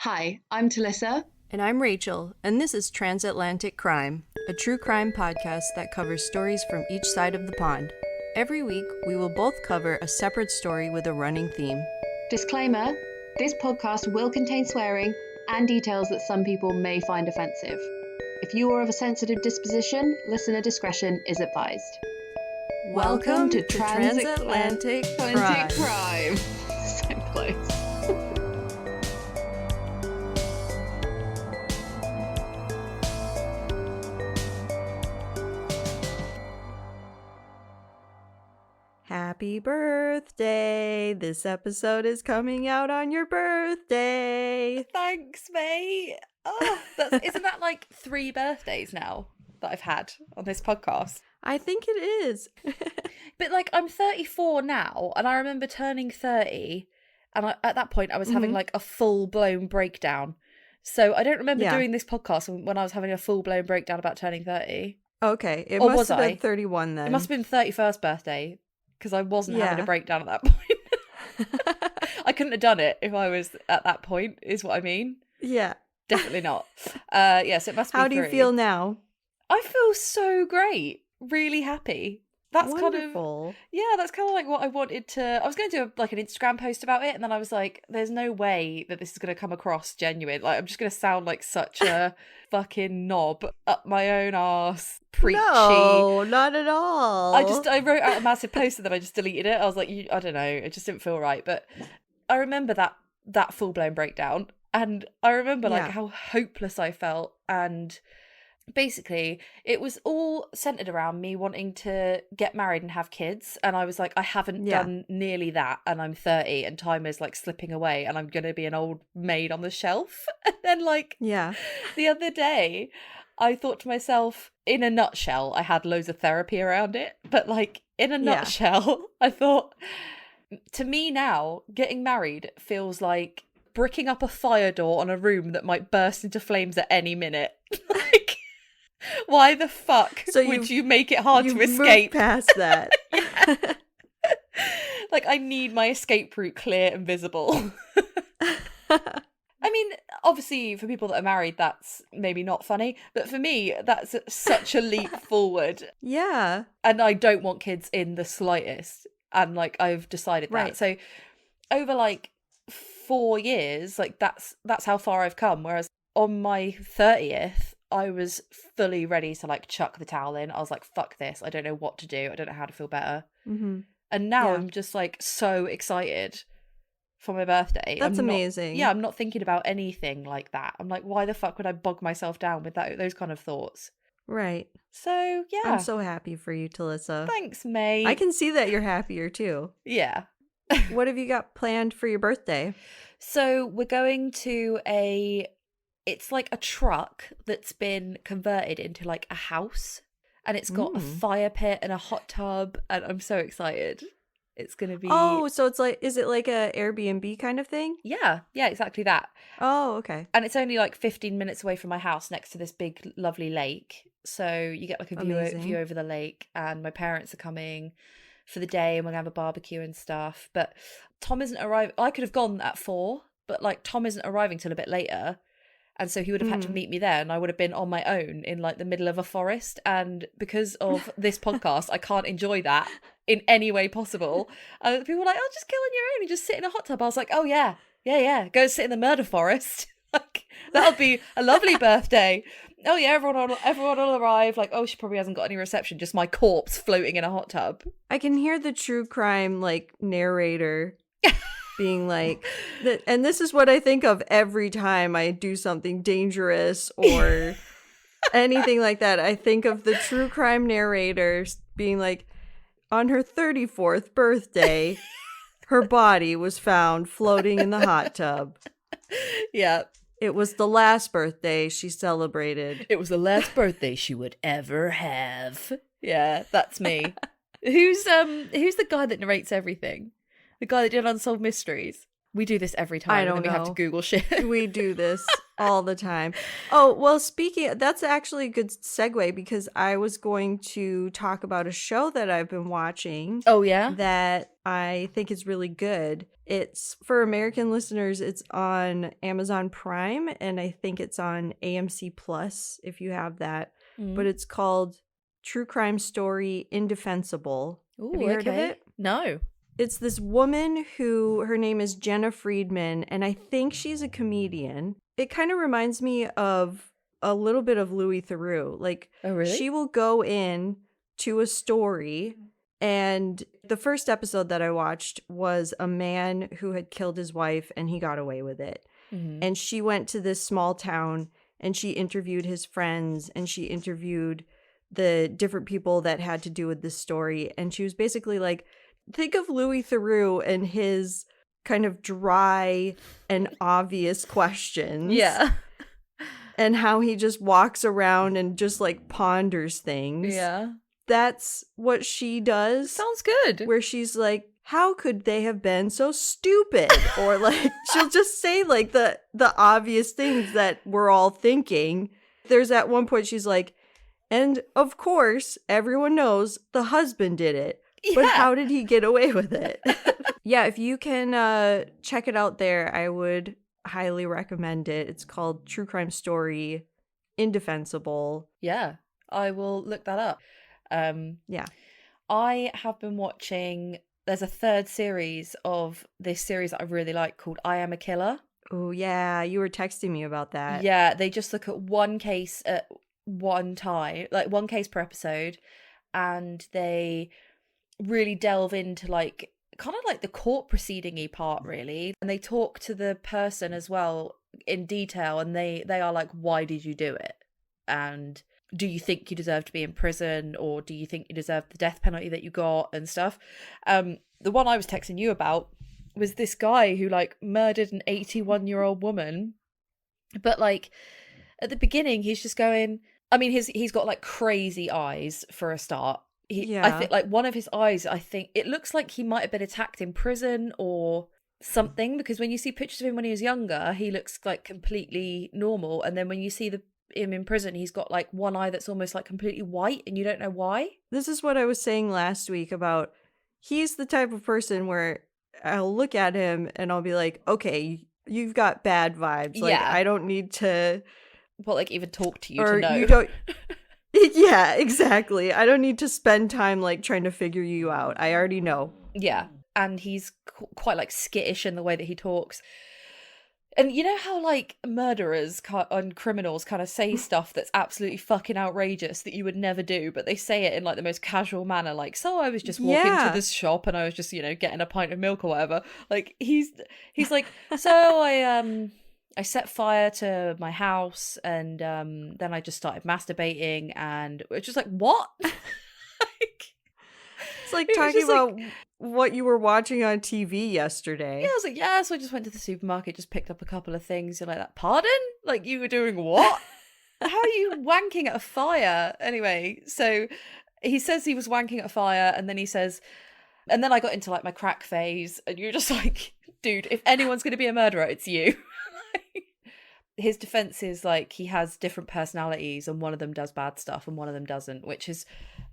Hi, I'm Talicza. And I'm Rachel, and this is Transatlantic Crime, a true crime podcast that covers stories from each side of the pond. Every week, we will both cover a separate story with a running theme. Disclaimer, this podcast will contain swearing and details that some people may find offensive. If you are of a sensitive disposition, listener discretion is advised. Welcome to Transatlantic Crime. Crime. So close. Happy birthday! This episode is coming out on your birthday! Thanks, mate. Oh, isn't that like 3 birthdays now that I've had on this podcast? I think it is. But like, I'm 34 now, and I remember turning 30, and at that point I was having like a full-blown breakdown. So I don't remember doing this podcast when I was having a full-blown breakdown about turning 30. Okay, it Or must was have I? been 31 then. It must have been 31st birthday, because I wasn't having a breakdown at that point. I couldn't have done it if I was at that point, is what I mean. Yeah. Definitely not. Yes, it must be. How do you 3. feel now? I feel so great. Really happy. That's Wonderful. that's kind of like what I wanted to. I was going to do like an Instagram post about it, and then I was like, there's no way that this is going to come across genuine. Like, I'm just going to sound like such a fucking knob up my own arse, preachy. No, not at all. I wrote out a massive post and then I just deleted it. I was like, I don't know, it just didn't feel right. But I remember that full blown breakdown, and I remember like how hopeless I felt, and basically it was all centered around me wanting to get married and have kids, and I was like, I haven't done nearly that, and I'm 30 and time is like slipping away and I'm gonna be an old maid on the shelf. And then like the other day I thought to myself, in a nutshell, I had loads of therapy around it, but like in a nutshell, I thought, to me now, getting married feels like bricking up a fire door on a room that might burst into flames at any minute. Like, why the fuck would you make it hard to escape? Past that. Like, I need my escape route clear and visible. I mean, obviously, for people that are married, that's maybe not funny. But for me, that's such a leap forward. Yeah. And I don't want kids in the slightest. And, like, I've decided that. Right. So, over, like, 4 years, like, that's how far I've come. Whereas on my 30th, I was fully ready to, like, chuck the towel in. I was like, fuck this. I don't know what to do. I don't know how to feel better. Mm-hmm. And now I'm just, like, so excited for my birthday. That's amazing. I'm not thinking about anything like that. I'm like, why the fuck would I bog myself down with those kind of thoughts? Right. So, yeah. I'm so happy for you, Talicza. Thanks, mate. I can see that you're happier, too. Yeah. What have you got planned for your birthday? So, we're going to it's like a truck that's been converted into like a house. And it's got a fire pit and a hot tub. And I'm so excited. It's going to be... Oh, so it's like, is it like a Airbnb kind of thing? Yeah, exactly that. Oh, okay. And it's only like 15 minutes away from my house, next to this big, lovely lake. So you get like a view over the lake, and my parents are coming for the day, and we're going to have a barbecue and stuff. But Tom isn't arriving. I could have gone at 4, but like Tom isn't arriving till a bit later. And so he would have had to meet me there, and I would have been on my own in like the middle of a forest. And because of this podcast, I can't enjoy that in any way possible. People were like, "Oh, just go on your own and just sit in a hot tub." I was like, "Oh yeah, go sit in the murder forest. Like, that'll be a lovely birthday." Oh yeah, everyone will arrive. Like, oh, she probably hasn't got any reception, just my corpse floating in a hot tub. I can hear the true crime like narrator being like, and this is what I think of every time I do something dangerous or anything like that. I think of the true crime narrators being like, on her 34th birthday, her body was found floating in the hot tub. Yeah. It was the last birthday she celebrated. It was the last birthday she would ever have. Yeah, that's me. Who's the guy that narrates everything? The guy that did Unsolved Mysteries. We do this every time. I don't and then know. We have to Google shit. We do this all the time. Oh, well, that's actually a good segue because I was going to talk about a show that I've been watching. Oh, yeah? That I think is really good. It's for American listeners, it's on Amazon Prime, and I think it's on AMC Plus if you have that. But it's called True Crime Story Indefensible. Ooh, have you heard of it? No. It's this woman who, her name is Jenna Friedman, and I think she's a comedian. It kind of reminds me of a little bit of Louis Theroux. Like, Oh, really? she will go in to a story, and the first episode that I watched was a man who had killed his wife, and he got away with it. Mm-hmm. And she went to this small town, and she interviewed his friends, and she interviewed the different people that had to do with this story. And she was basically like, think of Louis Theroux and his kind of dry and obvious questions. Yeah. And how he just walks around and just like ponders things. Yeah. That's what she does. Sounds good. Where she's like, how could they have been so stupid? Or like, she'll just say like the obvious things that we're all thinking. There's at one point she's like, and of course, everyone knows the husband did it. But how did he get away with it? Yeah, if you can check it out there, I would highly recommend it. It's called True Crime Story Indefensible. Yeah, I will look that up. Yeah. I have been watching, there's a third series of this series that I really like called I Am a Killer. Oh, yeah, you were texting me about that. Yeah, they just look at one case at one time, like one case per episode, and they really delve into like kind of like the court proceeding-y part, really, and they talk to the person as well in detail, and they are like, why did you do it, and do you think you deserve to be in prison, or do you think you deserve the death penalty that you got, and stuff. The one I was texting you about was this guy who like murdered an 81-year-old woman, but like at the beginning he's just going, I mean, he's got like crazy eyes for a start. I think like one of his eyes, I think it looks like he might have been attacked in prison or something, because when you see pictures of him when he was younger, he looks like completely normal, and then when you see him in prison, he's got like one eye that's almost like completely white, and you don't know why. This is what I was saying last week about, he's the type of person where I'll look at him and I'll be like, okay, you've got bad vibes. Like, I don't need to, well, like even talk to you to know. You don't. Yeah, exactly. I don't need to spend time like trying to figure you out. I already know. Yeah, and he's quite like skittish in the way that he talks. And you know how like murderers and criminals kind of say stuff that's absolutely fucking outrageous that you would never do, but they say it in like the most casual manner, like, so I was just walking to this shop and I was just, you know, getting a pint of milk or whatever. Like he's like, so I set fire to my house, and then I just started masturbating, and it's just like, what? It's like talking about what you were watching on TV yesterday. Yeah, I was like, yeah, so I just went to the supermarket, just picked up a couple of things. You're like, that, pardon? Like, you were doing what? How are you wanking at a fire? Anyway, so he says he was wanking at a fire, and then he says, and then I got into like my crack phase, and you're just like, dude, if anyone's going to be a murderer, it's you. His defense is like he has different personalities, and one of them does bad stuff and one of them doesn't, which is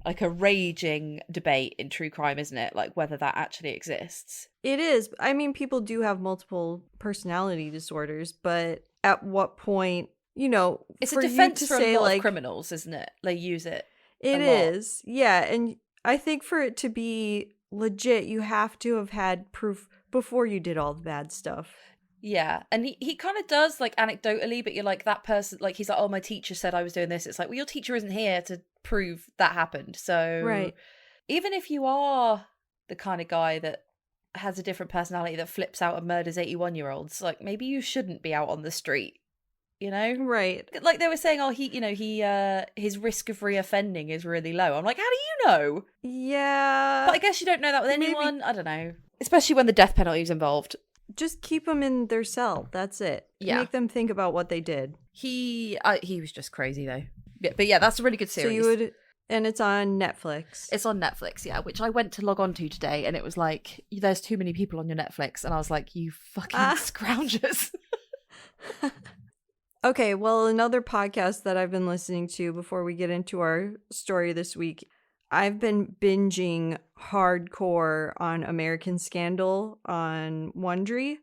like a raging debate in true crime, isn't it? Like whether that actually exists. It is. I mean, people do have multiple personality disorders, but at what point, you know, it's for a defense you to for say a lot like of criminals, isn't it? They use it. It is. Yeah, and I think for it to be legit, you have to have had proof before you did all the bad stuff. Yeah, and he kind of does, like, anecdotally, but you're like, that person, like, he's like, oh, my teacher said I was doing this. It's like, well, your teacher isn't here to prove that happened. So right. Even if you are the kind of guy that has a different personality that flips out and murders 81-year-olds, like, maybe you shouldn't be out on the street, you know? Right. Like they were saying, oh, his risk of reoffending is really low. I'm like, how do you know? Yeah. But I guess you don't know that with anyone. I don't know. Especially when the death penalty is involved. Just keep them in their cell. That's it. Yeah. Make them think about what they did. He was just crazy though. Yeah, but yeah, that's a really good series. So and it's on Netflix. It's on Netflix, yeah, which I went to log on to today, and it was like, there's too many people on your Netflix, and I was like, you fucking scroungers. Okay, well, another podcast that I've been listening to before we get into our story this week, I've been binging hardcore on American Scandal on Wondery.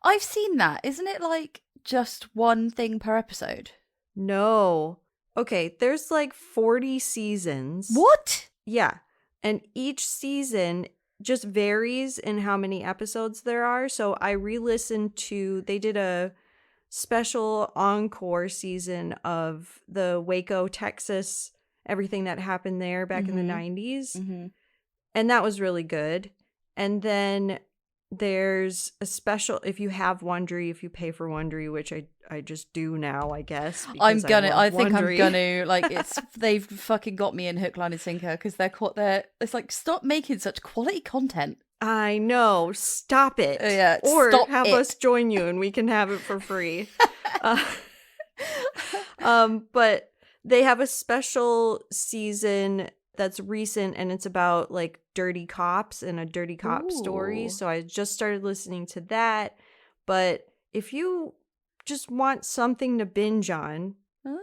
I've seen that. Isn't it like just one thing per episode? No. Okay, there's like 40 seasons. What? Yeah. And each season just varies in how many episodes there are. So I re-listened to, they did a special encore season of the Waco, Texas, everything that happened there back in the 90s. Mm-hmm. And that was really good. And then there's a special, if you have Wondery, if you pay for Wondery, which I just do now, I guess. I think I'm gonna, like, they've fucking got me in hook, line and sinker, because it's like, stop making such quality content. I know. Stop it. Yeah, or stop have it. us join you and we can have it for free. But they have a special season that's recent, and it's about like dirty cops and a dirty cop story. So I just started listening to that. But if you just want something to binge on,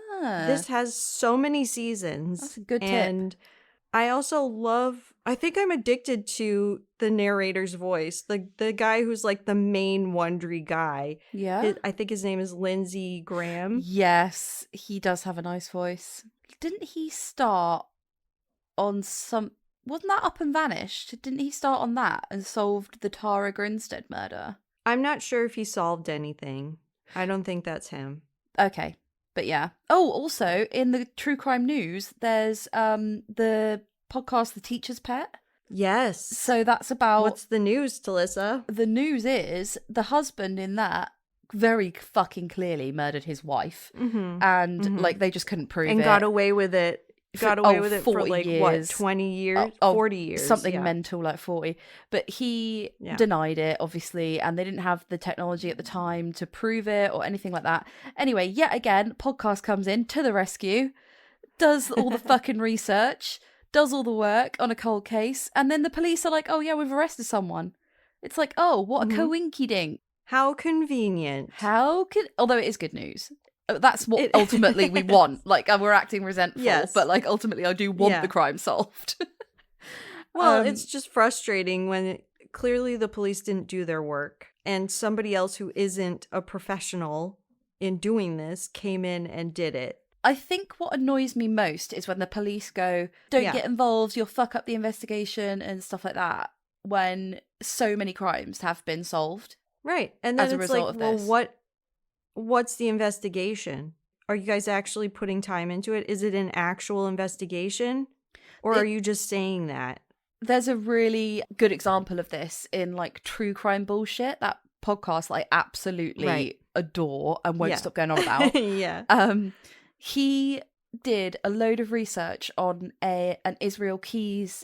this has so many seasons. That's a good tip. And I also I think I'm addicted to the narrator's voice. The guy who's like the main Wondery guy. Yeah. I think his name is Lindsey Graham. Yes, he does have a nice voice. Didn't he start on wasn't that Up and Vanished? Didn't he start on that and solved the Tara Grinstead murder? I'm not sure if he solved anything. I don't think that's him. Okay. But yeah. Oh, also in the true crime news, there's the podcast The Teacher's Pet. Yes. So that's about... What's the news, Talicza? The news is the husband in that very fucking clearly murdered his wife. Mm-hmm. And like they just couldn't prove it. And got away with it. Got away with it for like years. What, 20 years? 40 years. Something mental like 40. But he denied it, obviously, and they didn't have the technology at the time to prove it or anything like that. Anyway, yet again, podcast comes in to the rescue, does all the fucking research, does all the work on a cold case, and then the police are like, oh yeah, we've arrested someone. It's like, oh, what a coinky-dink. How convenient. Although it is good news. That's what ultimately we want. Like, we're acting resentful, but like ultimately I do want the crime solved. Well, it's just frustrating when clearly the police didn't do their work and somebody else who isn't a professional in doing this came in and did it. I think what annoys me most is when the police go, don't get involved, you'll fuck up the investigation and stuff like that, when so many crimes have been solved. Right. And then as a it's result like, of this. well, what's the investigation? Are you guys actually putting time into it? Is it an actual investigation? Or are you just saying that? There's a really good example of this in like True Crime Bullshit, that podcast that I absolutely adore and won't stop going on about. He did a load of research on an Israel Keys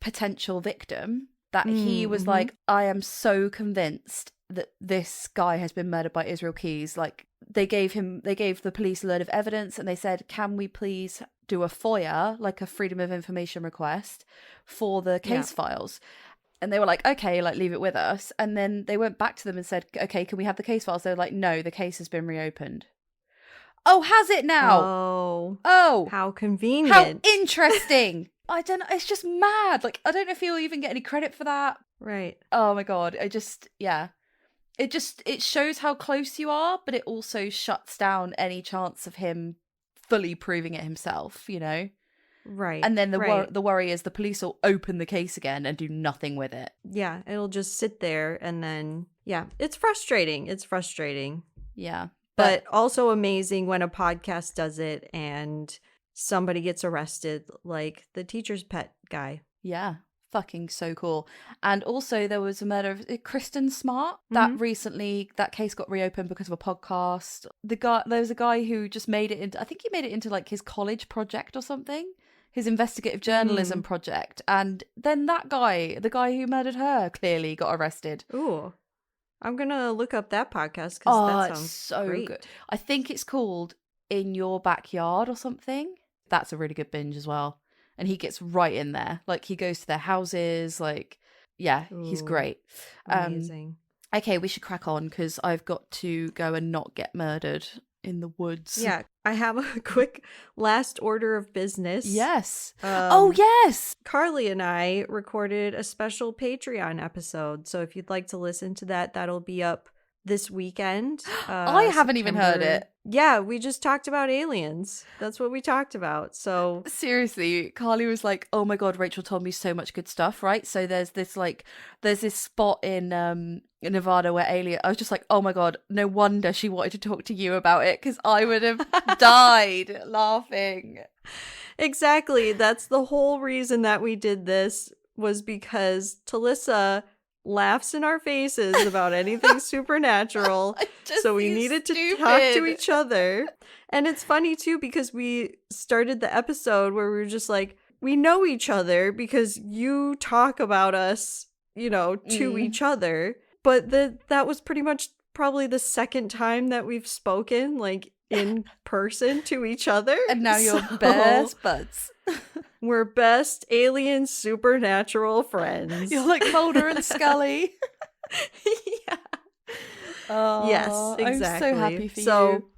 potential victim that he was like, I am so convinced that this guy has been murdered by Israel Keys. Like they gave the police a load of evidence and they said, can we please do a FOIA, like a Freedom of Information request for the case files? And they were like, okay, like leave it with us. And then they went back to them and said, okay, can we have the case files? They were like, no, the case has been reopened. Oh, has it now? Oh, how convenient. How interesting. I don't know. It's just mad. Like, I don't know if he'll even get any credit for that. Right. Oh my God. It shows how close you are, but it also shuts down any chance of him fully proving it himself, you know? Right. And then the worry is the police will open the case again and do nothing with it. Yeah, it'll just sit there and then, it's frustrating. Yeah. But also amazing when a podcast does it and somebody gets arrested, like the Teacher's Pet guy. Yeah. Fucking so cool. And also there was a murder of Kristen Smart that recently, that case got reopened because of a podcast. There was a guy who just made it into, I think he made it into like his college project or something, his investigative journalism project. And then that guy, the guy who murdered her, clearly got arrested. Ooh. I'm going to look up that podcast because that sounds so great. Good. I think it's called In Your Backyard or something. That's a really good binge as well. And he gets right in there. Like, he goes to their houses. Like, he's great. Amazing. Okay, we should crack on because I've got to go and not get murdered in the woods. Yeah, I have a quick last order of business. Yes. Oh, yes. Carly and I recorded a special Patreon episode. So if you'd like to listen to that, that'll be up this weekend. I haven't even heard it. Yeah, we just talked about aliens. That's what we talked about. So seriously, Carly was like, "Oh my god, Rachel told me so much good stuff." Right? So there's this spot in Nevada where alien. I was just like, "Oh my god, no wonder she wanted to talk to you about it, because I would have died laughing." Exactly. That's the whole reason that we did this, was because Talicza laughs in our faces about anything supernatural. So we needed to talk to each other. And it's funny too, because we started the episode where we were just like, we know each other because you talk about us, to each other. But that was pretty much probably the second time that we've spoken, like, in person to each other. And now you're best buds. We're best alien supernatural friends. You're like Mulder and Scully. Yeah. Oh, yes, exactly. I'm so happy for you.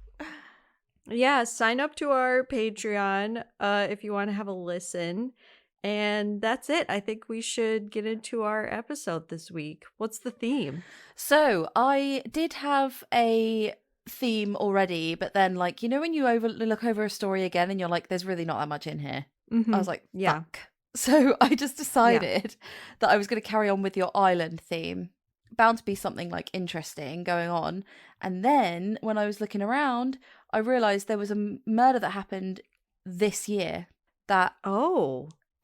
Yeah, sign up to our Patreon if you want to have a listen. And that's it. I think we should get into our episode this week. What's the theme? So I did have a theme already, but then, like, when you look over a story again and you're like, there's really not that much in here. Mm-hmm. I was like, fuck. So I just decided that I was going to carry on with your island theme. Bound to be something like interesting going on. And then when I was looking around, I realized there was a murder that happened this year that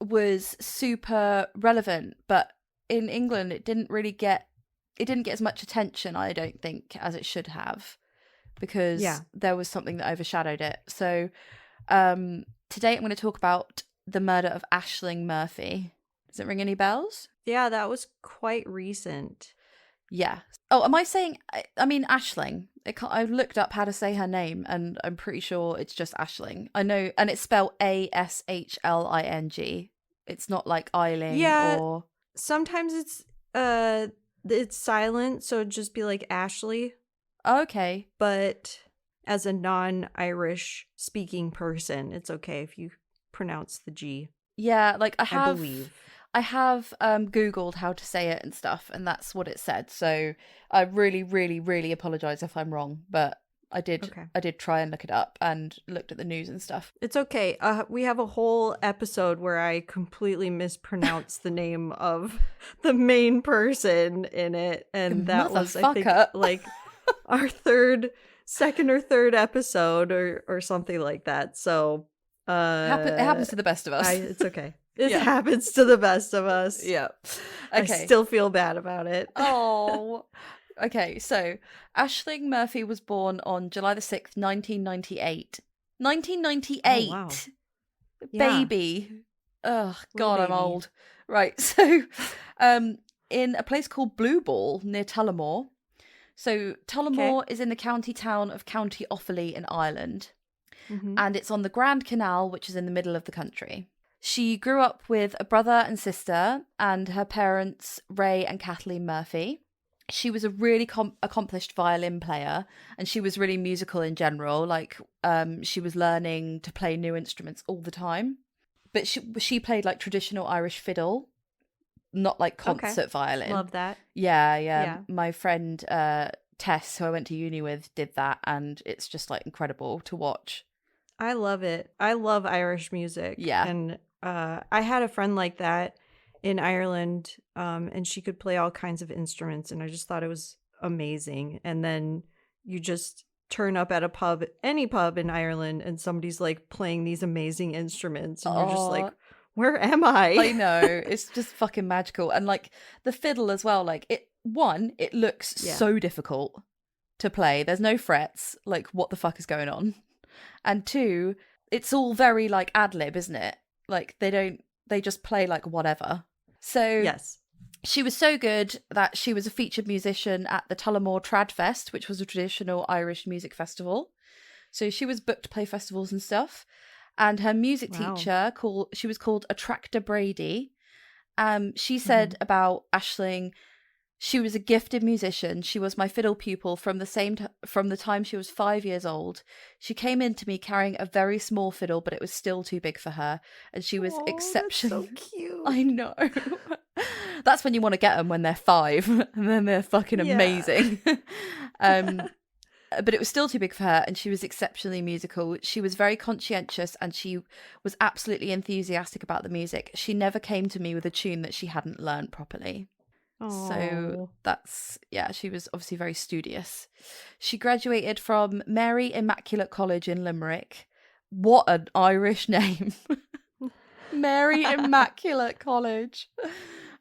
was super relevant, but in England it didn't get as much attention, I don't think, as it should have, because there was something that overshadowed it. So today I'm going to talk about the murder of Ashling Murphy. Does it ring any bells? Yeah, that was quite recent. Yeah. Oh, am I saying... I mean, Ashling. I looked up how to say her name, and I'm pretty sure it's just Ashling. I know, and it's spelled Ashling. It's not like Eiling. Yeah, or... sometimes it's silent, so it'd just be like Ashley. Okay. But as a non-Irish speaking person, it's okay if you pronounce the G. Yeah, like I have Googled how to say it and stuff, and that's what it said. So I really, really, really apologize if I'm wrong, but I did try and look it up and looked at the news and stuff. It's okay. We have a whole episode where I completely mispronounced the name of the main person in it, and that was, I think, like our second or third episode or something like that. So it happens to the best of us. It's okay. It happens to the best of us. Yeah. Okay. I still feel bad about it. Oh. Okay, so Ashling Murphy was born on July the 6th, 1998. 1998. Oh, wow. Baby. Oh, God, I'm old. Right, so in a place called Blue Ball near Tullamore. So Tullamore is in the county town of County Offaly in Ireland. Mm-hmm. And it's on the Grand Canal, which is in the middle of the country. She grew up with a brother and sister and her parents, Ray and Kathleen Murphy. She was a really accomplished violin player, and she was really musical in general. Like, she was learning to play new instruments all the time. But she played like traditional Irish fiddle, not like concert violin. Love that. Yeah. My friend Tess, who I went to uni with, did that, and it's just like incredible to watch. I love it. I love Irish music. Yeah. And I had a friend like that in Ireland, and she could play all kinds of instruments, and I just thought it was amazing. And then you just turn up at a pub, any pub in Ireland, and somebody's like playing these amazing instruments, and you're just like, where am I? I know, it's just fucking magical. And like the fiddle as well, like it looks so difficult to play. There's no frets, like what the fuck is going on? And two, it's all very like ad lib, isn't it? Like they just play like whatever. So yes, she was so good that she was a featured musician at the Tullamore Tradfest, which was a traditional Irish music festival. So she was booked to play festivals and stuff. And her music teacher, she was called Attractor Brady. She said about Ashling, She was a gifted musician. She was my fiddle pupil from the time she was 5 years old. She came in to me carrying a very small fiddle, but it was still too big for her, and she was exceptional. That's so cute. I know. That's when you want to get them, when they're 5, and then they're fucking amazing. But it was still too big for her, and she was exceptionally musical. She was very conscientious, and she was absolutely enthusiastic about the music. She never came to me with a tune that she hadn't learnt properly. Aww. So that's, she was obviously very studious. She graduated from Mary Immaculate College in Limerick. What an Irish name. Mary Immaculate College.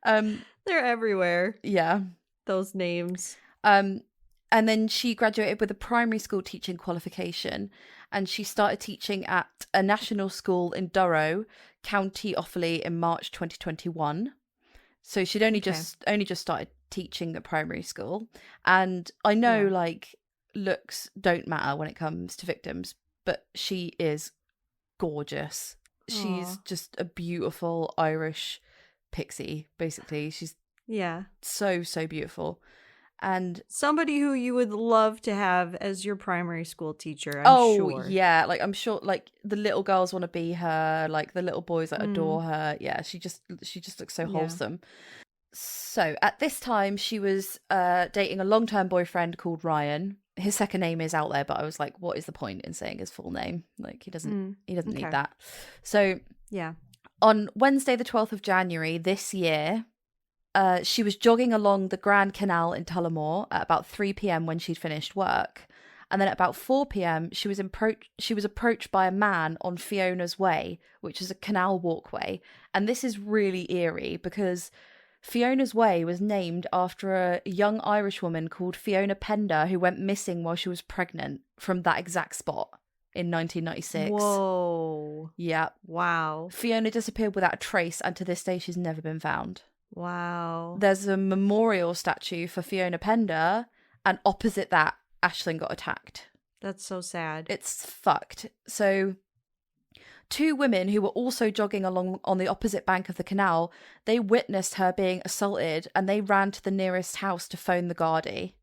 They're everywhere. Yeah. Those names. And then she graduated with a primary school teaching qualification, and she started teaching at a national school in Durrow, County Offaly, in March 2021. So she'd only just started teaching at primary school. And I know like looks don't matter when it comes to victims, but she is gorgeous. Aww. She's just a beautiful Irish pixie, basically. She's so beautiful. And somebody who you would love to have as your primary school teacher, I'm sure. Yeah, like I'm sure like the little girls want to be her, like the little boys that adore her. Yeah, she just looks so wholesome. So at this time she was dating a long-term boyfriend called Ryan. His second name is out there, but I was like, what is the point in saying his full name? Like he doesn't need that. So on Wednesday the 12th of January this year, she was jogging along the Grand Canal in Tullamore at about 3 p.m. when she'd finished work. And then at about 4 p.m, she was approached by a man on Fiona's Way, which is a canal walkway. And this is really eerie because Fiona's Way was named after a young Irish woman called Fiona Pender who went missing while she was pregnant from that exact spot in 1996. Whoa. Yeah. Wow. Fiona disappeared without a trace, and to this day she's never been found. Wow. There's a memorial statue for Fiona Pender, and opposite that, Ashling got attacked. That's so sad. It's fucked. So 2 women who were also jogging along on the opposite bank of the canal, they witnessed her being assaulted, and they ran to the nearest house to phone the Gardaí,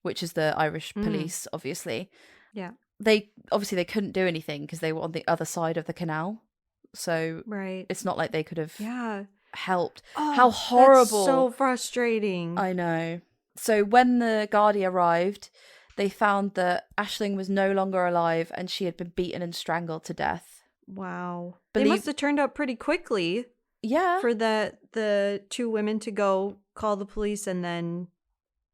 which is the Irish police, obviously. Yeah. They couldn't do anything because they were on the other side of the canal. So it's not like they could have helped. Oh, how horrible. That's so frustrating. I know. So when the Gardaí arrived, they found that Ashling was no longer alive and she had been beaten and strangled to death. Wow. They must have turned up pretty quickly. Yeah. For the 2 women to go call the police, and then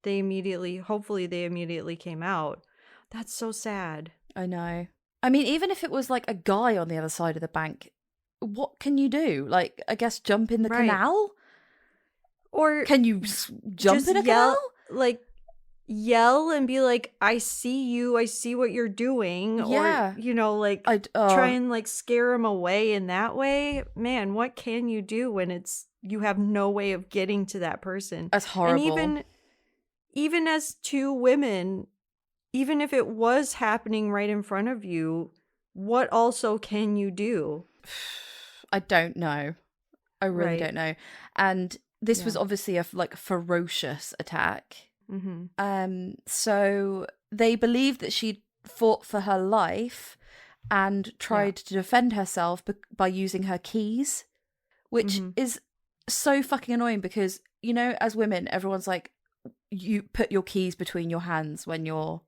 hopefully they immediately came out. That's so sad. I know. I mean, even if it was like a guy on the other side of the bank, what can you do? Like, I guess jump in the canal? Or can you jump in a canal? Like, yell and be like, I see you, I see what you're doing. Yeah. Or, try and like scare him away in that way. Man, what can you do when you have no way of getting to that person? That's horrible. And even as 2 women, even if it was happening right in front of you, what also can you do? I don't know. I really don't know. And this was obviously a ferocious attack. Mm-hmm. So they believed that she'd fought for her life and tried to defend herself by using her keys, which is so fucking annoying because, as women, everyone's like, you put your keys between your hands when you're...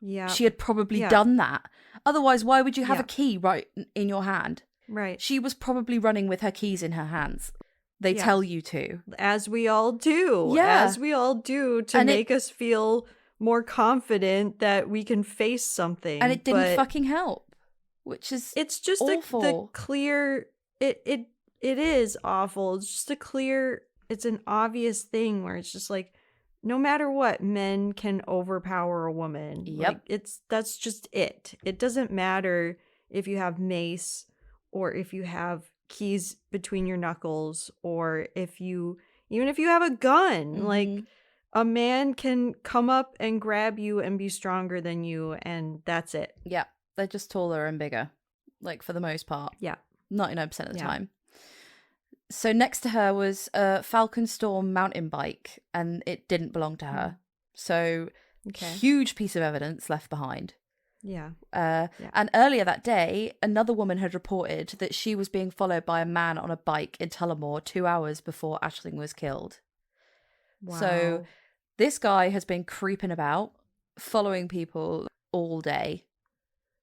Yeah. She had probably done that. Otherwise, why would you have a key right in your hand? Right. She was probably running with her keys in her hands. They tell you to. As we all do. Yeah. As we all do to make us feel more confident that we can face something. And it didn't fucking help. Which is It's just awful. the clear... It is awful. It's just it's an obvious thing where it's just like, no matter what, men can overpower a woman. Yep. Like, that's just it. It doesn't matter if you have mace or if you have keys between your knuckles or even if you have a gun. Like, a man can come up and grab you and be stronger than you, and that's it. Yeah. They're just taller and bigger. Like, for the most part. Yeah. 99% of the time. So next to her was a Falcon Storm mountain bike, and it didn't belong to her. So huge piece of evidence left behind. Yeah. And earlier that day, another woman had reported that she was being followed by a man on a bike in Tullamore 2 hours before Ashling was killed. Wow. So this guy has been creeping about, following people all day.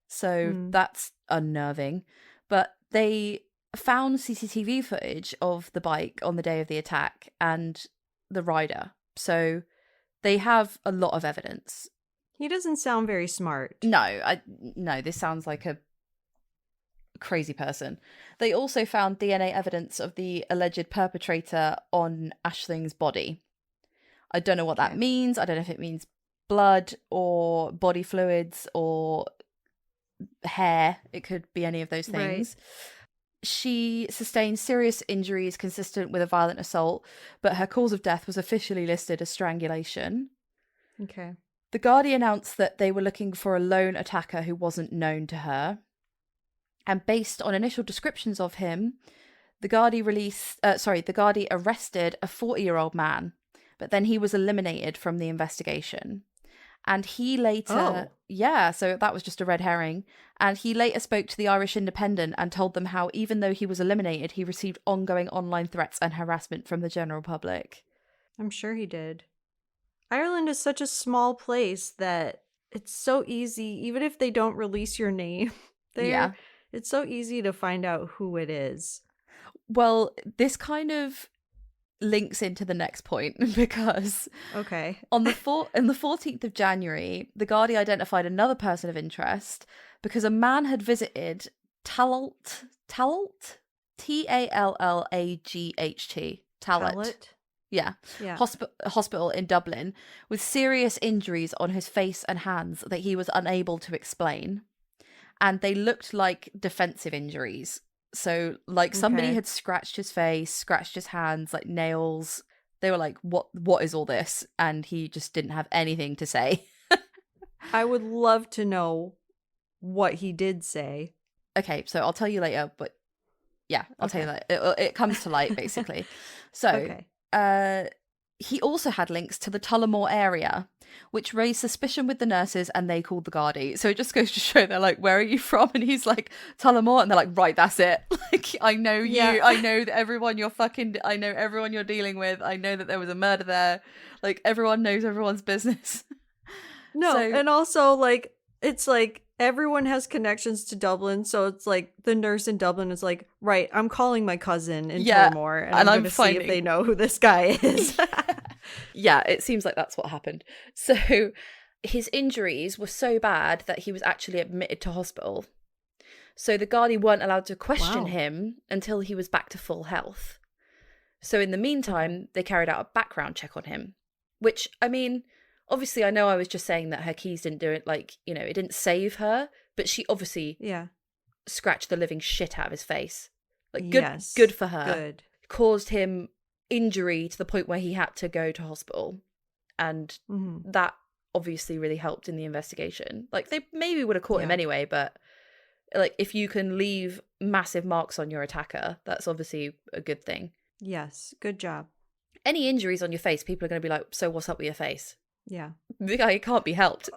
So that's unnerving. But they found CCTV footage of the bike on the day of the attack and the rider. So they have a lot of evidence. He doesn't sound very smart. No, this sounds like a crazy person. They also found DNA evidence of the alleged perpetrator on Ashling's body. I don't know what that means. I don't know if it means blood or body fluids or hair. It could be any of those things. Right. She sustained serious injuries consistent with a violent assault, but her cause of death was officially listed as strangulation. Okay. The Gardaí announced that they were looking for a lone attacker who wasn't known to her. And based on initial descriptions of him, the Gardaí arrested a 40-year-old man, but then he was eliminated from the investigation. And he later, so that was just a red herring. And he later spoke to the Irish Independent and told them how even though he was eliminated, he received ongoing online threats and harassment from the general public. I'm sure he did. Ireland is such a small place that it's so easy, even if they don't release your name there, it's so easy to find out who it is. Well, this kind of links into the next point because on the 14th of January, the Gardaí identified another person of interest because a man had visited Talicza, Talicza. Yeah. Hospital in Dublin with serious injuries on his face and hands that he was unable to explain. And they looked like defensive injuries. So like somebody had scratched his face, scratched his hands, like nails. They were like, what is all this? And he just didn't have anything to say. I would love to know what he did say. Okay, so I'll tell you later, but yeah, I'll tell you later. It comes to light, basically. So he also had links to the Tullamore area, which raised suspicion with the nurses, and they called the Gardaí. So it just goes to show, they're like, where are you from? And he's like, Tullamore. And they're like, right, that's it. Like, I know you. I know that everyone I know everyone you're dealing with. I know that there was a murder there. Like, everyone knows everyone's business. And also, like, it's like, everyone has connections to Dublin, so it's like the nurse in Dublin is like, right, I'm calling my cousin in Tullamore, and I'm going to see if they know who this guy is. Yeah, it seems like that's what happened. So his injuries were so bad that he was actually admitted to hospital. So the Gardaí weren't allowed to question him until he was back to full health. So in the meantime, they carried out a background check on him, which, I mean, obviously, I know I was just saying that her keys didn't do it, like, you know, it didn't save her, but she obviously scratched the living shit out of his face. Like, good for her. Good. Caused him injury to the point where he had to go to hospital. And that obviously really helped in the investigation. Like, they maybe would have caught him anyway, but, like, if you can leave massive marks on your attacker, that's obviously a good thing. Yes, good job. Any injuries on your face, people are going to be like, so what's up with your face? Yeah. The guy can't be helped.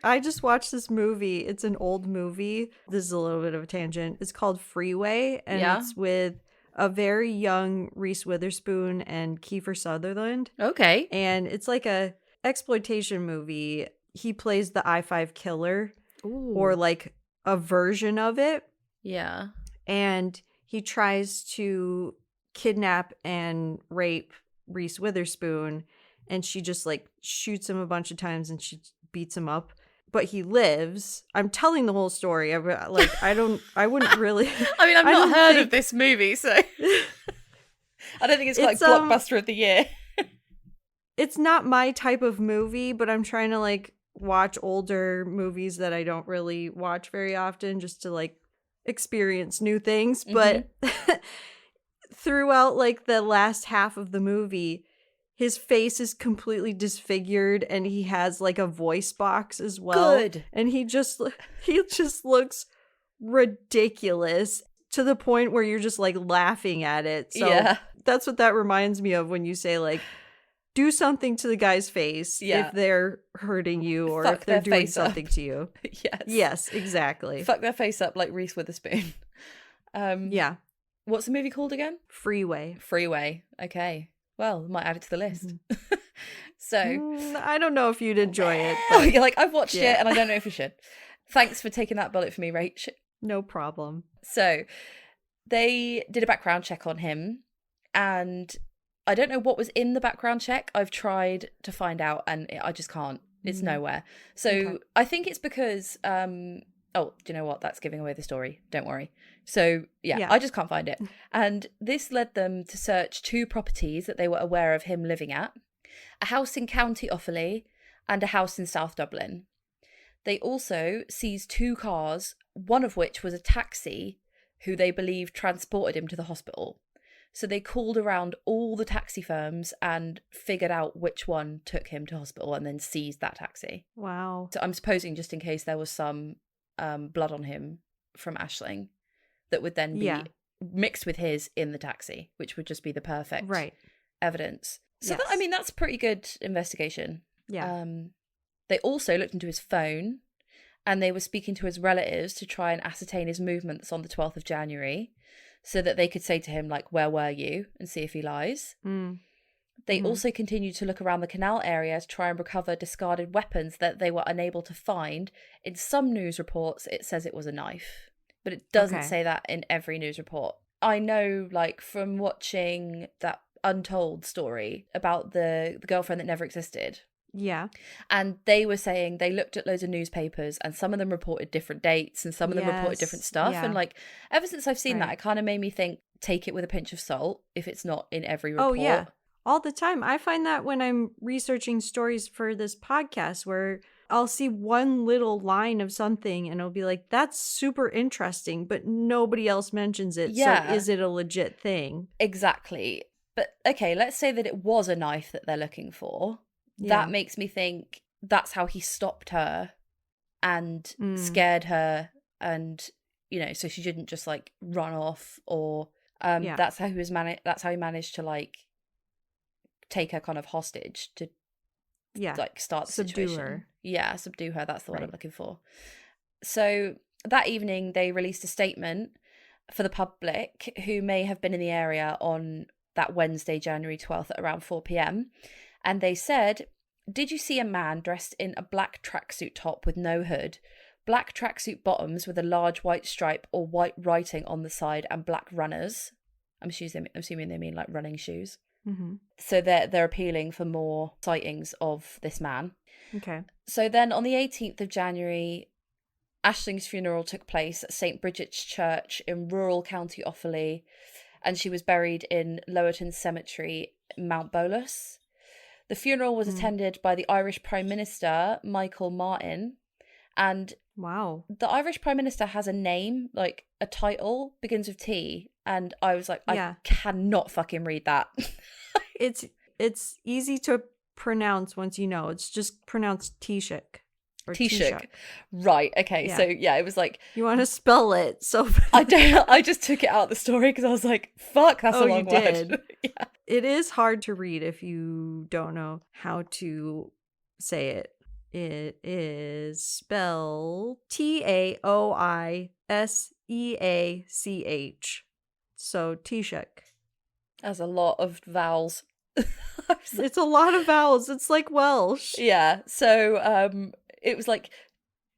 I just watched this movie. It's an old movie. This is a little bit of a tangent. It's called Freeway, and it's with a very young Reese Witherspoon and Kiefer Sutherland. Okay. And it's like a exploitation movie. He plays the I-5 killer. Ooh. Or like a version of it. Yeah. And he tries to kidnap and rape Reese Witherspoon, and she just like shoots him a bunch of times and she beats him up, but he lives. I'm telling the whole story. I wouldn't really. I mean, I've not heard of this movie, so I don't think it's like blockbuster of the year. It's not my type of movie, but I'm trying to like watch older movies that I don't really watch very often, just to like experience new things. But throughout like the last half of the movie, his face is completely disfigured, and he has like a voice box as well. Good. And he just looks ridiculous. to the point where you're just like laughing at it. So Yeah. that's what that reminds me of when you say like, do something to the guy's face if they're hurting you or Fuck if they're their doing face up. something to you. Yes. Yes, exactly. Fuck their face up like Reese Witherspoon. Yeah. What's the movie called again? Freeway. Freeway. Okay. Well, might add it to the list. So I don't know if you'd enjoy it. But you're like, I've watched it and I don't know if you should. Thanks for taking that bullet for me, Rach. no problem. So they did a background check on him, and I don't know what was in the background check. I've tried to find out and I just can't. It's nowhere. So I think it's because oh, do you know what? That's giving away the story. Don't worry. So yeah, I just can't find it. And this led them to search 2 properties that they were aware of him living at: a house in County Offaly and a house in South Dublin. They also seized 2 cars, one of which was a taxi who they believed transported him to the hospital. So they called around all the taxi firms and figured out which one took him to hospital and then seized that taxi. Wow. So I'm supposing just in case there was some blood on him from Ashling that would then be mixed with his in the taxi, which would just be the perfect evidence. So that, I mean, that's pretty good investigation. Yeah. They also looked into his phone, and they were speaking to his relatives to try and ascertain his movements on the 12th of January so that they could say to him, like, where were you? And see if he lies. They also continued to look around the canal area to try and recover discarded weapons that they were unable to find. In some news reports, it says it was a knife, but it doesn't say that in every news report. I know, like, from watching that Untold story about the girlfriend that never existed. Yeah. And they were saying they looked at loads of newspapers and some of them reported different dates and some of them reported different stuff. And like, ever since I've seen that, it kind of made me think, take it with a pinch of salt if it's not in every report. Oh, yeah. All the time. I find that when I'm researching stories for this podcast where I'll see one little line of something and it'll be like, that's super interesting, but nobody else mentions it. Yeah. So is it a legit thing? Exactly. But okay, let's say that it was a knife that they're looking for. That makes me think that's how he stopped her and scared her, and you know, so she didn't just like run off, or that's how he was that's how he managed to like take her kind of hostage to like start the subdue situation. her. Yeah, subdue her. That's the word I'm looking for. So that evening they released a statement for the public who may have been in the area on that Wednesday, January 12th at around 4 p.m. And they said, did you see a man dressed in a black tracksuit top with no hood, black tracksuit bottoms with a large white stripe or white writing on the side, and black runners? I'm assuming they mean like running shoes. So they're appealing for more sightings of this man. Okay. So then on the 18th of January, Ashling's funeral took place at St. Bridget's Church in rural County Offaly, and she was buried in Lowerton Cemetery, Mount Bolus. The funeral was attended by the Irish Prime Minister, Michael Martin. And the Irish Prime Minister has a name, like a title, begins with T. And I was like, I cannot fucking read that. It's easy to pronounce once you know. It's just pronounced Taoiseach. Taoiseach. Right, okay. So yeah, it was like, you want to spell it. So I just took it out of the story because I was like, fuck, that's a long word. Yeah. It is hard to read if you don't know how to say it. It is spelled Taoiseach. So Taoiseach. That's a lot of vowels. It's a lot of vowels. It's like Welsh. Yeah. So it was like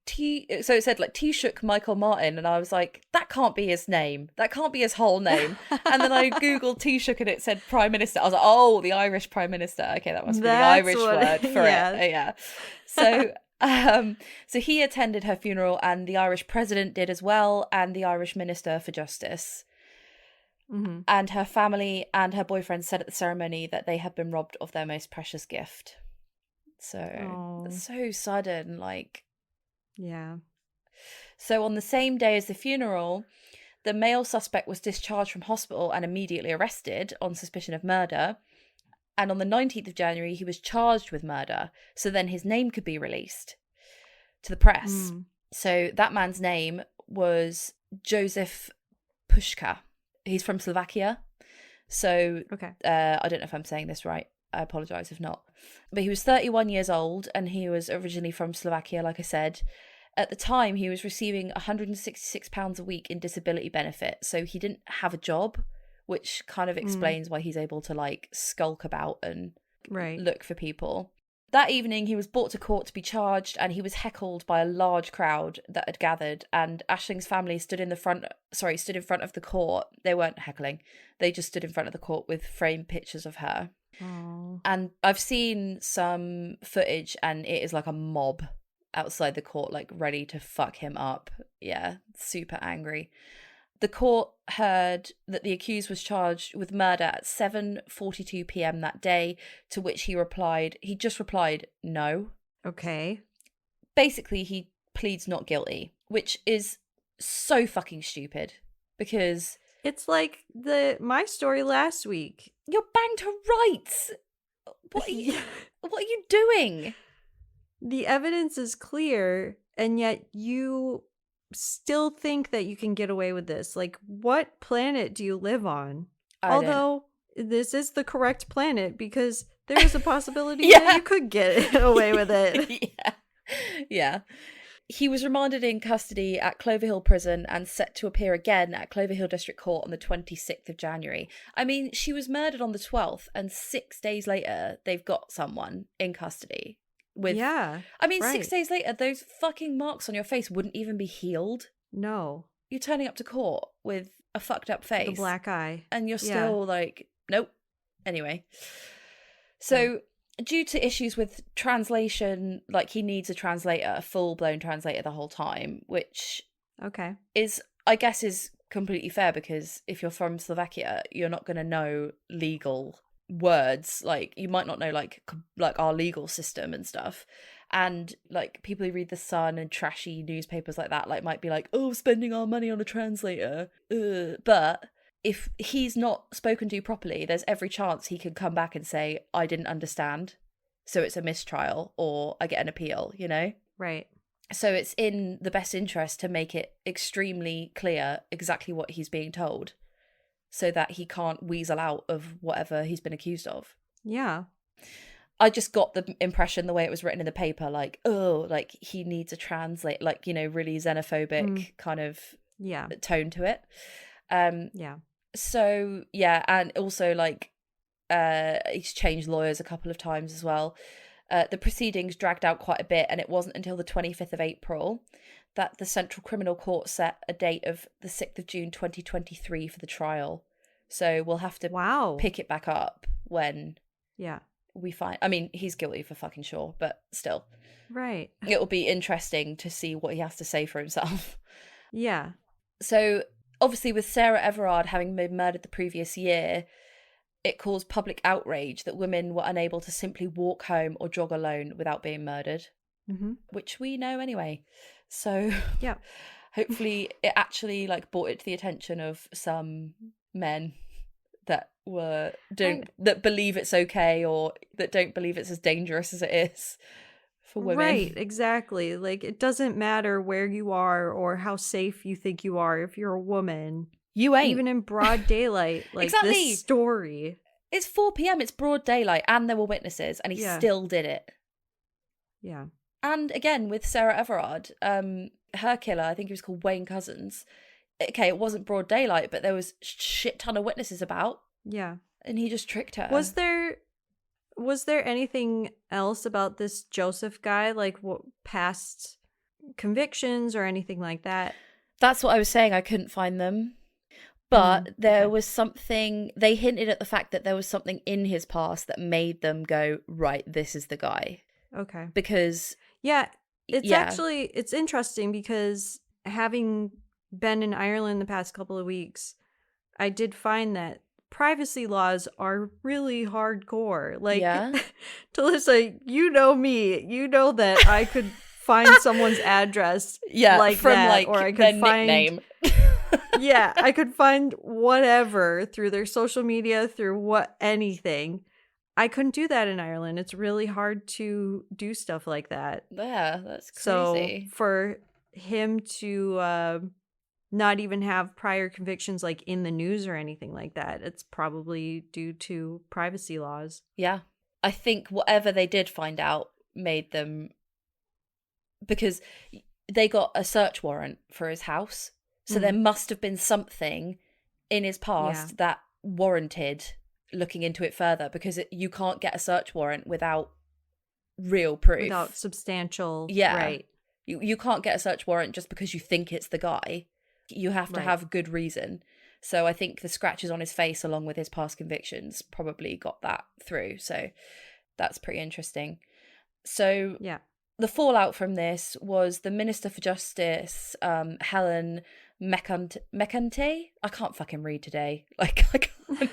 so it said like Taoiseach Michael Martin, and I was like, that can't be his name. That can't be his whole name. And then I googled Taoiseach and it said Prime Minister. I was like, oh, the Irish Prime Minister. Okay, that must be the Irish word for it. Yeah. So so he attended her funeral, and the Irish president did as well, and the Irish Minister for Justice. And her family and her boyfriend said at the ceremony that they had been robbed of their most precious gift. So it's so sudden, like. Yeah. So on the same day as the funeral, the male suspect was discharged from hospital and immediately arrested on suspicion of murder. And on the 19th of January, he was charged with murder. So then his name could be released to the press. So that man's name was Joseph Puška. He's from Slovakia. So Okay. I don't know if I'm saying this right. I apologise if not. But he was 31 years old and he was originally from Slovakia, like I said. At the time, he was receiving £166 a week in disability benefit. So he didn't have a job, which kind of explains why he's able to like skulk about and look for people. That evening, he was brought to court to be charged, and he was heckled by a large crowd that had gathered. And Ashling's family stood in front of the court. They weren't heckling; they just stood in front of the court with framed pictures of her. Aww. And I've seen some footage, and it is like a mob outside the court, like ready to fuck him up. Yeah, super angry. The court heard that the accused was charged with murder at 7:42 p.m. that day, to which he just replied, no. Okay. Basically, he pleads not guilty, which is so fucking stupid because... It's like my story last week. You're banged to rights. What are you doing? The evidence is clear, and yet you still think that you can get away with this. Like, what planet do you live on? Although this is the correct planet, because there is a possibility that you could get away with it. Yeah. He was remanded in custody at Cloverhill Prison and set to appear again at Cloverhill District Court on the 26th of January. I mean, she was murdered on the 12th, and 6 days later, they've got someone in custody. I mean, 6 days later, those fucking marks on your face wouldn't even be healed. No. You're turning up to court with a fucked up face. The black eye. And you're still like, nope. Anyway. So, due to issues with translation, like he needs a translator, a full-blown translator the whole time, which is, I guess, is completely fair, because if you're from Slovakia, you're not going to know legal words. Like, you might not know like our legal system and stuff, and like people who read The Sun and trashy newspapers like that like might be like, oh, spending our money on a translator. But if he's not spoken to properly, there's every chance he can come back and say, I didn't understand, so it's a mistrial, or I get an appeal, you know? Right. So it's in the best interest to make it extremely clear exactly what he's being told, so that he can't weasel out of whatever he's been accused of. Yeah. I just got the impression, the way it was written in the paper, like, oh, like he needs a translate, like, you know, really xenophobic kind of tone to it. So, yeah, and also, like, he's changed lawyers a couple of times as well. The proceedings dragged out quite a bit, and it wasn't until the 25th of April that the Central Criminal Court set a date of the 6th of June 2023 for the trial. So we'll have to pick it back up when we find... I mean, he's guilty for fucking sure, but still. Right. It'll be interesting to see what he has to say for himself. Yeah. So, obviously, with Sarah Everard having been murdered the previous year, it caused public outrage that women were unable to simply walk home or jog alone without being murdered, which we know anyway. So hopefully it actually like brought it to the attention of some men that that believe it's okay, or that don't believe it's as dangerous as it is for women. Right, exactly. Like, it doesn't matter where you are or how safe you think you are if you're a woman. You ain't. Even in broad daylight, like this story. It's 4 p.m, it's broad daylight, and there were witnesses, and he still did it. Yeah. And again, with Sarah Everard, her killer, I think he was called Wayne Couzens. Okay, it wasn't broad daylight, but there was shit ton of witnesses about. Yeah. And he just tricked her. Was there anything else about this Joseph guy, like what past convictions or anything like that? That's what I was saying. I couldn't find them. But there was something, they hinted at the fact that there was something in his past that made them go, right, this is the guy. Okay. Because... it's interesting, because having been in Ireland the past couple of weeks, I did find that privacy laws are really hardcore. Like, Talicza, you know me, you know that I could find someone's address like from that, like or I could their find nickname. I could find whatever through their social media, through anything. I couldn't do that in Ireland. It's really hard to do stuff like that. Yeah, that's crazy. So for him to not even have prior convictions like in the news or anything like that. It's probably due to privacy laws. Yeah. I think whatever they did find out made them, because they got a search warrant for his house. So there must have been something in his past that warranted looking into it further, because you can't get a search warrant without real proof. Without substantial, right. You can't get a search warrant just because you think it's the guy. You have to have good reason. So I think the scratches on his face along with his past convictions probably got that through. So that's pretty interesting. So the fallout from this was the Minister for Justice, Helen Mekante. I can't fucking read today. Like, I can't.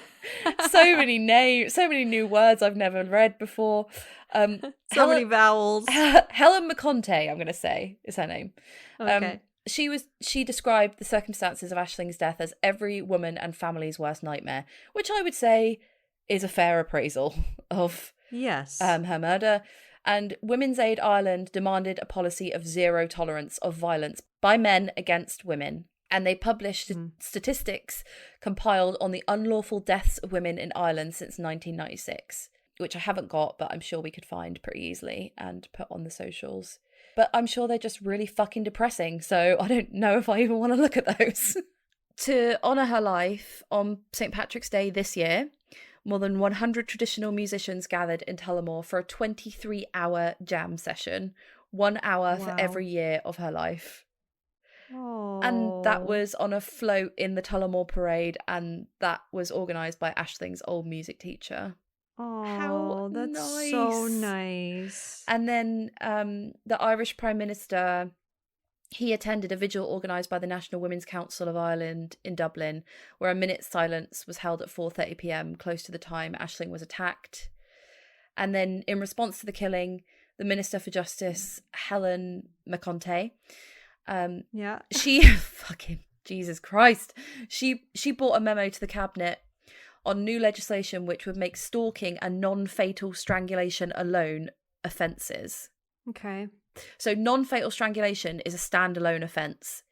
So many names, so many new words I've never read before. Many vowels. Helen McConte, I'm going to say, is her name. Okay. She described the circumstances of Ashling's death as every woman and family's worst nightmare, which I would say is a fair appraisal of her murder. And Women's Aid Ireland demanded a policy of zero tolerance of violence by men against women. And they published statistics compiled on the unlawful deaths of women in Ireland since 1996, which I haven't got, but I'm sure we could find pretty easily and put on the socials. But I'm sure they're just really fucking depressing, so I don't know if I even want to look at those. To honour her life, on St. Patrick's Day this year, more than 100 traditional musicians gathered in Tullamore for a 23-hour jam session, 1 hour for every year of her life. Oh. And that was on a float in the Tullamore Parade, and that was organised by Ashling's old music teacher. Oh, how that's nice. So nice. And then the Irish Prime Minister, he attended a vigil organised by the National Women's Council of Ireland in Dublin, where a minute's silence was held at 4:30 p.m, close to the time Ashling was attacked. And then in response to the killing, the Minister for Justice, Helen McConte, she fucking Jesus Christ, she brought a memo to the cabinet on new legislation which would make stalking and non-fatal strangulation alone offences. Okay. So non-fatal strangulation is a standalone offence.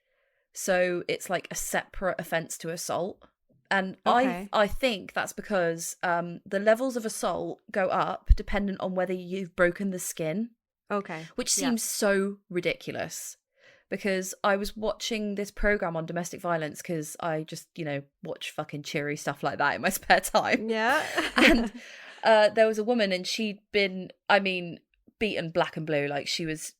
So it's like a separate offence to assault. And I think that's because the levels of assault go up dependent on whether you've broken the skin. Okay. Which seems so ridiculous. Because I was watching this program on domestic violence because I just, watch fucking cheery stuff like that in my spare time. Yeah. And there was a woman and she'd been, beaten black and blue. Like she was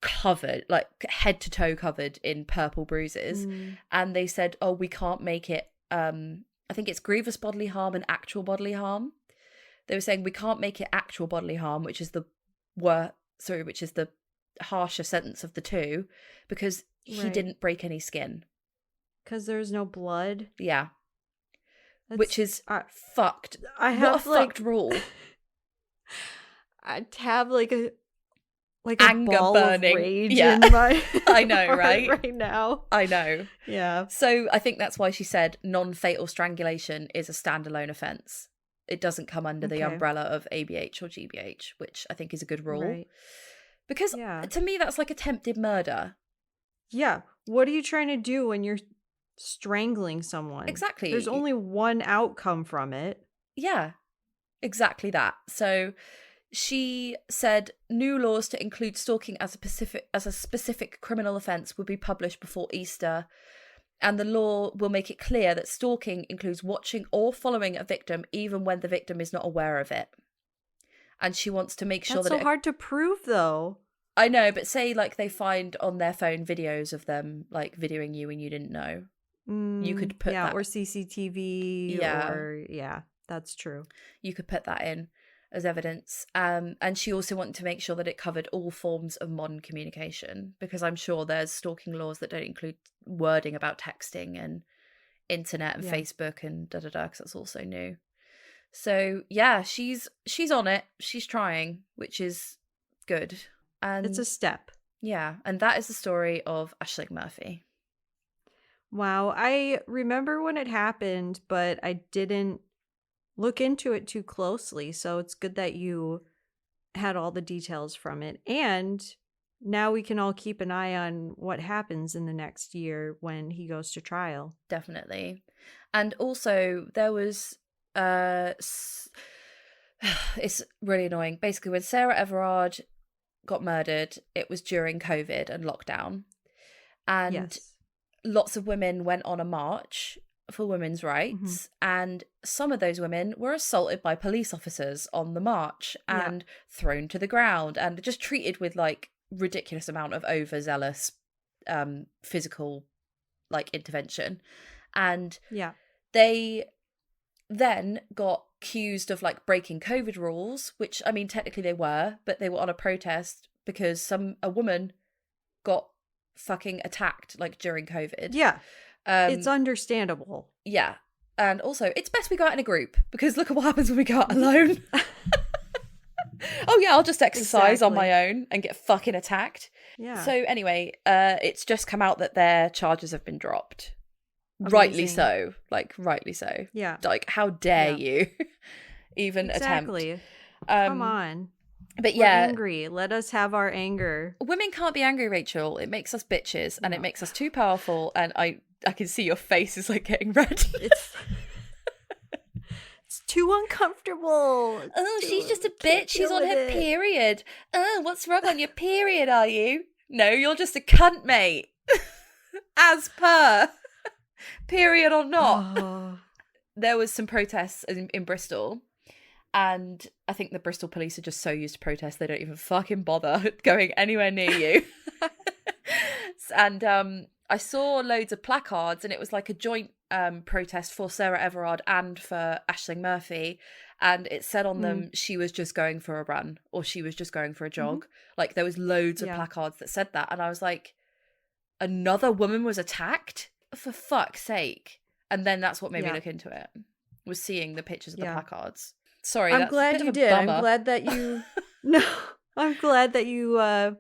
covered, like head to toe covered in purple bruises. And they said, oh, we can't make it, I think it's grievous bodily harm and actual bodily harm. They were saying we can't make it actual bodily harm, which is the harsher sentence of the two, because he didn't break any skin. Because there's no blood? Yeah. Which is fucked. What a fucked rule. I'd have a anger ball burning of rage in my I know, right? right now. I know. Yeah. So I think that's why she said non-fatal strangulation is a standalone offence. It doesn't come under the umbrella of ABH or GBH, which I think is a good rule. Right. Because to me, that's like attempted murder. Yeah. What are you trying to do when you're strangling someone? Exactly. There's only one outcome from it. Yeah, exactly that. So she said new laws to include stalking as a specific criminal offence would be published before Easter. And the law will make it clear that stalking includes watching or following a victim even when the victim is not aware of it. And she wants to make sure That's so hard to prove, though. I know, but say they find on their phone videos of them videoing you and you didn't know. You could put that, or CCTV. That's true. You could put that in as evidence. And she also wanted to make sure that it covered all forms of modern communication, because I'm sure there's stalking laws that don't include wording about texting and internet and Facebook and because that's also new. So yeah, she's on it. She's trying, which is good. And it's a step. Yeah, and that is the story of Ashling Murphy. Wow, I remember when it happened, but I didn't look into it too closely. So it's good that you had all the details from it. And now we can all keep an eye on what happens in the next year when he goes to trial. Definitely. And also there was it's really annoying. Basically, when Sarah Everard got murdered, it was during COVID and lockdown. And lots of women went on a march for women's rights, and some of those women were assaulted by police officers on the march and thrown to the ground and just treated with like ridiculous amount of overzealous physical like intervention. And they then got accused of like breaking COVID rules, which I mean technically they were, but they were on a protest because a woman got fucking attacked like during COVID. It's understandable. And also it's best we go out in a group, because look at what happens when we go out alone. Oh yeah, I'll just exercise on my own and get fucking attacked. So anyway, it's just come out that their charges have been dropped. Amazing. Rightly so. Like how dare you even attempt. Come on. But we're angry. Let us have our anger. Women can't be angry, Rachel. It makes us bitches and it makes us too powerful, and I can see your face is like getting red. It's too uncomfortable. She's just a bitch. She's on her period. What's wrong on your period, are you? No, you're just a cunt, mate. As per. Period or not. There was some protests in Bristol, and I think the Bristol police are just so used to protests they don't even fucking bother going anywhere near you. And I saw loads of placards, and it was like a joint protest for Sarah Everard and for Ashling Murphy, and it said on them she was just going for a run or she was just going for a jog. Like there was loads of placards that said that, and I was like, another woman was attacked? For fuck's sake. And then that's what made me look into it, was seeing the pictures of the placards. Sorry, I'm glad you did. I'm glad that you I'm glad that you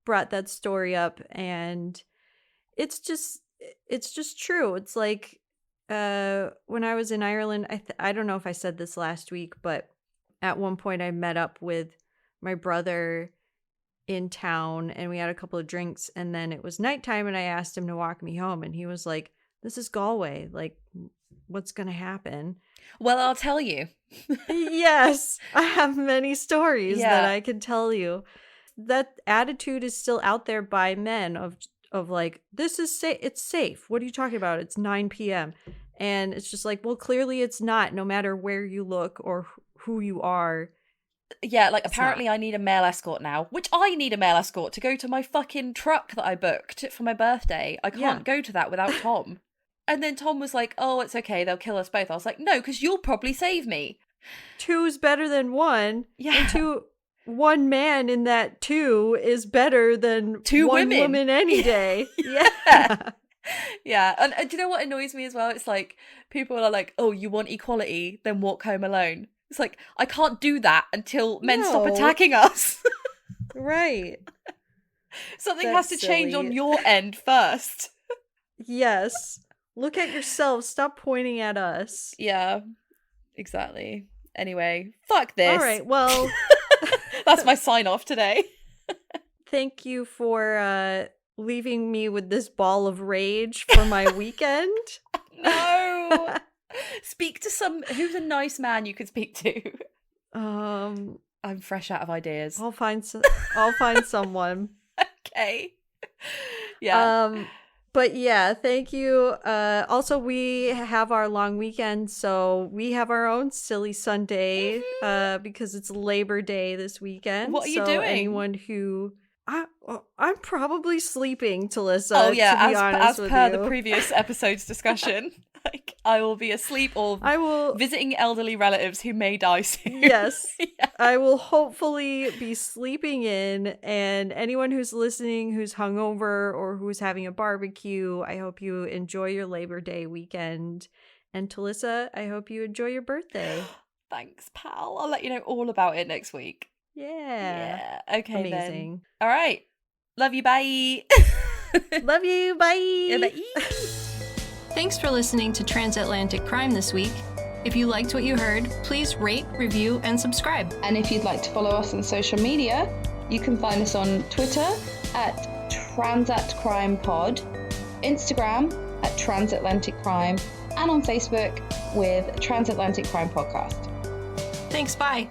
brought that story up, and it's just true. It's like when I was in Ireland, I don't know if I said this last week, but at one point I met up with my brother in town and we had a couple of drinks, and then it was nighttime and I asked him to walk me home, and he was like, this is Galway, like what's gonna happen? Well, I'll tell you. Yes, I have many stories that I can tell you. That attitude is still out there by men of like, this is safe, it's safe, what are you talking about, it's 9 p.m. and it's just like, well, clearly it's not, no matter where you look or who you are. Yeah, like apparently I need a male escort now, which I need a male escort to go to my fucking truck that I booked for my birthday. I can't go to that without Tom. And then Tom was like, oh, it's okay, they'll kill us both. I was like, no, because you'll probably save me. Two's better than one. Yeah. And one man in that two is better than two one woman any day. Yeah. Yeah. And do you know what annoys me as well? It's like, people are like, oh, you want equality, then walk home alone. It's like, I can't do that until men stop attacking us. Right. Something has to change on your end first. Yes. Look at yourself. Stop pointing at us. Yeah, exactly. Anyway, fuck this. All right, well. That's my sign off today. Thank you for leaving me with this ball of rage for my weekend. No. Speak to who's a nice man you could speak to. I'm fresh out of ideas. I'll find someone. Okay. Yeah. But yeah, thank you. Also, we have our long weekend, so we have our own silly Sunday because it's Labor Day this weekend. What are you doing? Anyone who I'm probably sleeping, Talicza. Oh yeah, to be honest as per you. the previous episode's discussion. Like, I will be asleep or visiting elderly relatives who may die soon. Yes. Yeah. I will hopefully be sleeping in, and anyone who's listening who's hungover or who's having a barbecue, I hope you enjoy your Labor Day weekend. And Talicza, I hope you enjoy your birthday. Thanks, pal. I'll let you know all about it next week. Yeah. Okay, amazing. Then. All right. Love you. Bye. Love you. Bye. Yeah, bye. Thanks for listening to Transatlantic Crime this week. If you liked what you heard, please rate, review, and subscribe. And if you'd like to follow us on social media, You can find us on Twitter at TransatCrimePod, Instagram at Transatlantic Crime, and on Facebook with Transatlantic Crime Podcast. Thanks, bye.